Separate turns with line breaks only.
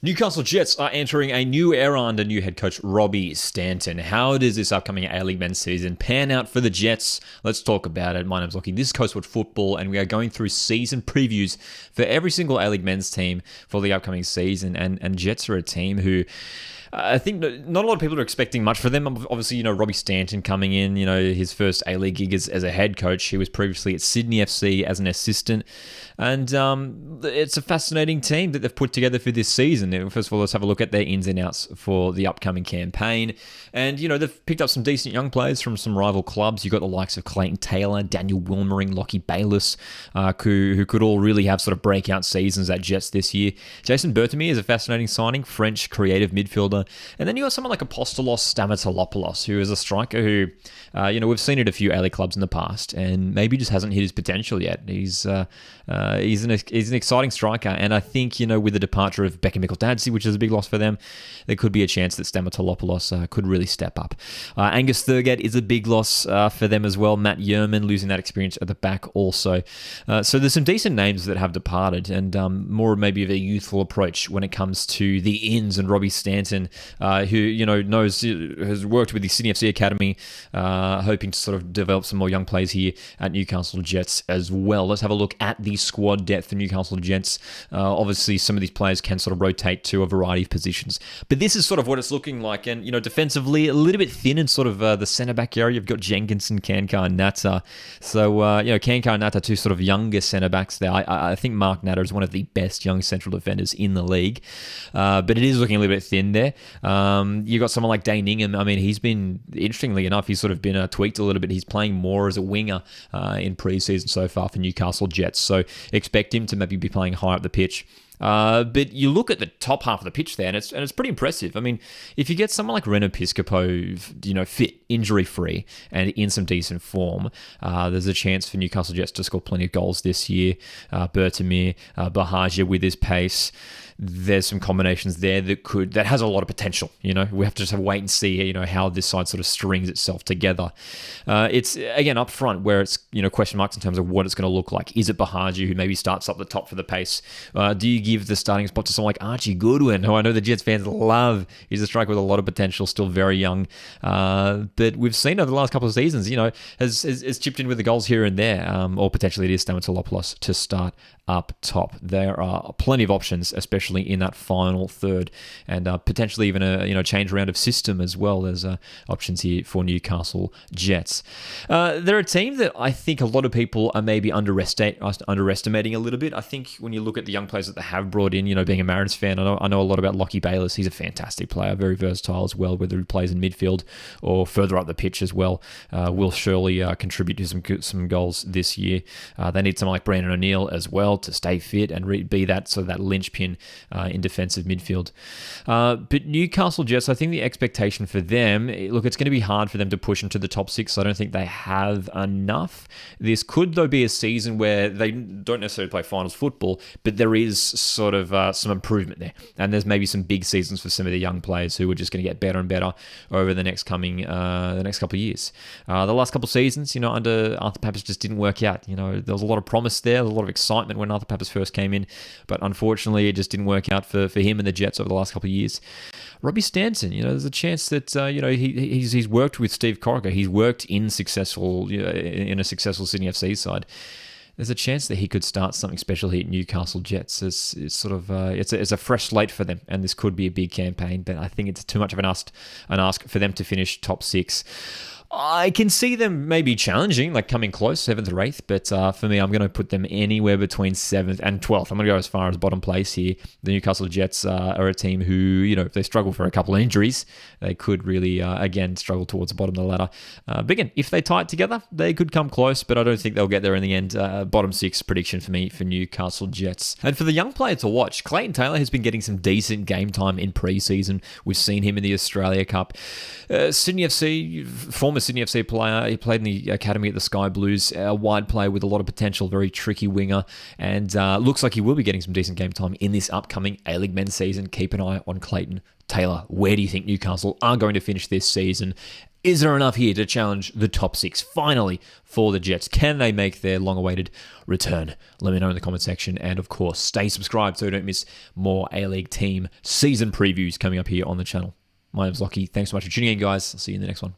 Newcastle Jets are entering a new era under new head coach Robbie Stanton. How does this upcoming A-League men's season pan out for the Jets? Let's talk about it. My name's Lockie. This is Coastwood Football, and we are going through season previews for every single A-League men's team for the upcoming season. And Jets are a team who I think not a lot of people are expecting much for them. Obviously, Robbie Stanton coming in, his first A-League gig as a head coach. He was previously at Sydney FC as an assistant. And it's a fascinating team that they've put together for this season. First of all, let's have a look at their ins and outs for the upcoming campaign. And, they've picked up some decent young players from some rival clubs. You've got the likes of Clayton Taylor, Daniel Wilmering, Lockie Bayliss, who could all really have sort of breakout seasons at Jets this year. Jason Bertomir is a fascinating signing, French creative midfielder. And then you got someone like Apostolos Stamatolopoulos, who is a striker who, we've seen at a few A-League clubs in the past, and maybe just hasn't hit his potential yet. He's an exciting striker, and I think, with the departure of Beckham Mikkeltadze, which is a big loss for them, there could be a chance that Stamatolopoulos could really step up. Angus Thurgate is a big loss for them as well. Matt Yerman losing that experience at the back also. So there's some decent names that have departed, and more maybe of a youthful approach when it comes to the ins, and Robbie Stanton, who has worked with the Sydney FC Academy, hoping to sort of develop some more young players here at Newcastle Jets as well. Let's have a look at the squad depth for Newcastle Jets. Obviously, some of these players can sort of rotate to a variety of positions, but this is sort of what it's looking like. And defensively, a little bit thin in sort of the centre back area. You've got Jenkinson, Kankar, and Natta. So Kankar and Natta, two sort of younger centre backs there. I think Mark Natta is one of the best young central defenders in the league, but it is looking a little bit thin there. You got someone like Dane Ingham. I mean, he's been, interestingly enough, he's sort of been tweaked a little bit. He's playing more as a winger in pre-season so far for Newcastle Jets. So expect him to maybe be playing higher up the pitch. But you look at the top half of the pitch there, and it's pretty impressive. I mean, if you get someone like Reno Piscopo, fit, injury-free, and in some decent form, there's a chance for Newcastle Jets to score plenty of goals this year. Bertomir, Bahagia with his pace. There's some combinations there that has a lot of potential. We have to just have to wait and see, how this side sort of strings itself together. It's again up front where it's question marks in terms of what it's going to look like. Is it Bahagia who maybe starts up the top for the pace? Do you give the starting spot to someone like Archie Goodwin, who I know the Jets fans love? He's a striker with a lot of potential, still very young, but we've seen over the last couple of seasons, has chipped in with the goals here and there, or potentially it is Stamatolopoulos to start up top. There are plenty of options, especially in that final third, and potentially even a change around of system as well as options here for Newcastle Jets. They're a team that I think a lot of people are maybe underestimating a little bit. I think when you look at the young players that they have brought in, being a Mariners fan, I know a lot about Lockie Bayliss. He's a fantastic player, very versatile as well, whether he plays in midfield or further up the pitch as well. Will surely contribute to some goals this year. They need someone like Brandon O'Neill as well to stay fit and be that sort of that linchpin in defensive midfield. But Newcastle Jets, I think the expectation for them, look, it's going to be hard for them to push into the top six. I don't think they have enough. This could, though, be a season where they don't necessarily play finals football, but there is sort of some improvement there. And there's maybe some big seasons for some of the young players who are just going to get better and better over the next couple of years. The last couple of seasons, under Arthur Papas just didn't work out. There was a lot of promise there, a lot of excitement when Arthur Papas first came in, but unfortunately it just didn't work out for him and the Jets over the last couple of years. Robbie Stanton, there's a chance that he's worked with Steve Corica. He's worked in a successful Sydney FC side. There's a chance that he could start something special here at Newcastle Jets. It's a fresh slate for them, and this could be a big campaign. But I think it's too much of an ask for them to finish top six. I can see them maybe challenging, like coming close, 7th or 8th, but for me, I'm going to put them anywhere between 7th and 12th. I'm going to go as far as bottom place here. The Newcastle Jets are a team who, if they struggle for a couple of injuries, they could really, again, struggle towards the bottom of the ladder. But again, if they tie it together, they could come close, but I don't think they'll get there in the end. Bottom 6 prediction for me for Newcastle Jets. And for the young player to watch, Clayton Taylor has been getting some decent game time in pre-season. We've seen him in the Australia Cup. Sydney FC, former former Sydney FC player. He played in the academy at the Sky Blues. A wide player with a lot of potential, very tricky winger, and looks like he will be getting some decent game time in this upcoming A-League men's season. Keep an eye on Clayton. Taylor, where do you think Newcastle are going to finish this season? Is there enough here to challenge the top 6 finally for the Jets? Can they make their long-awaited return? Let me know in the comment section. And of course, stay subscribed so you don't miss more A-League team season previews coming up here on the channel. My name's Lockie. Thanks so much for tuning in, guys. I'll see you in the next one.